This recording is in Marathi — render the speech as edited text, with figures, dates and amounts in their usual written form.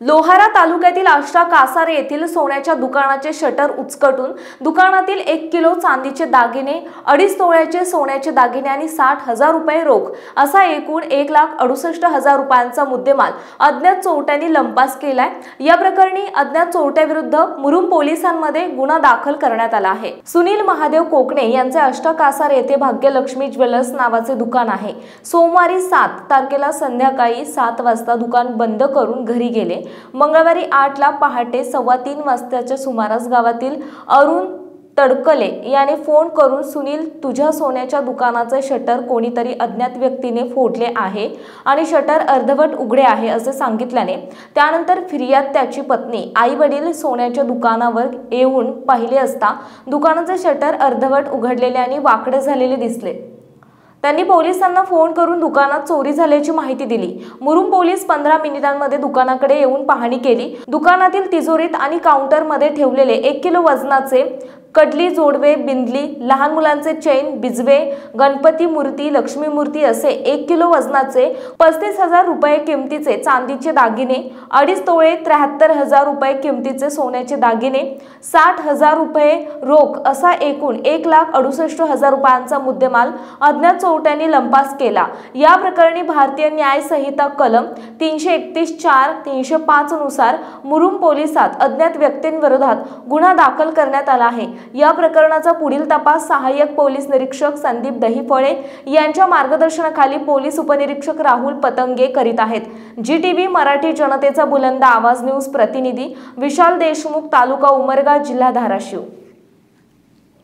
लोहारा तालुक्यातील आष्टा कासारे येथील सोन्याच्या दुकानाचे शटर उचकटून दुकानातील 1 किलो चांदीचे दागिने, 2.5 तोळ्याचे सोन्याचे दागिने आणि 60,000 रुपये रोख असा एकूण 1,68,000 रुपयांचा मुद्देमाल अज्ञात चोरट्यांनी लंपास केलाय। या प्रकरणी अज्ञात चोरट्याविरुद्ध मुरुम पोलिसांमध्ये गुन्हा दाखल करण्यात आला आहे। सुनील महादेव कोकणे यांचे आष्टा कासारे येथे भाग्यलक्ष्मी ज्वेलर्स नावाचे दुकान आहे। सोमवारी 7 तारखेला संध्याकाळी 7 वाजता दुकान बंद करून घरी गेले। मंगळवारी 8 ला पहाटे 3:15 वाजताच्या सुमारास गावातील अरुण तडकले याने फोन करून सुनील, तुझ्या सोन्याच्या दुकानाचे शटर कोणीतरी अज्ञात व्यक्तीने फोडले आहे आणि शटर अर्धवट उघडे आहे असे सांगितल्याने त्यानंतर फिर्याद त्याची पत्नी आई वडील सोन्याच्या दुकानावर येऊन पाहिले असता दुकानाचे शटर अर्धवट उघडलेले आणि वाकडे झालेले दिसले। त्यांनी पोलिसांना फोन करून दुकानात चोरी झाल्याची माहिती दिली। मुरुम पोलीस 15 मिनिटांमध्ये दुकानाकडे येऊन पाहणी केली। दुकानातील तिजोरीत आणि काउंटरमध्ये ठेवलेले 1 किलो वजनाचे कडली, जोडवे, बिंदली, लहान मुलांचे चैन, बिजवे, गणपती मूर्ती, लक्ष्मी मूर्ती असे 1 किलो वजनाचे 35,000 रुपये किमतीचे चांदीचे दागिने, 2.5 तोळे 73,000 रुपये किमतीचे सोन्याचे दागिने, 60,000 रुपये रोख असा एकूण 1,68,000 रुपयांचा मुद्देमाल अज्ञात चोरट्यांनी लंपास केला। या प्रकरणी भारतीय न्याय संहिता कलम 331(4), 305 नुसार मुरुम पोलिसात अज्ञात व्यक्तींविरोधात गुन्हा दाखल करण्यात आला आहे। या प्रकरणाचा पुढील तपास सहाय्यक पोलीस निरीक्षक संदीप दहिफळे यांच्या मार्गदर्शनाखाली पोलीस उपनिरीक्षक राहुल पतंगे करीत आहेत। GTV मराठी जनतेचा बुलंद आवाज न्यूज प्रतिनिधी विशाल देशमुख, तालुका उमरगा, जिल्हा धाराशिव।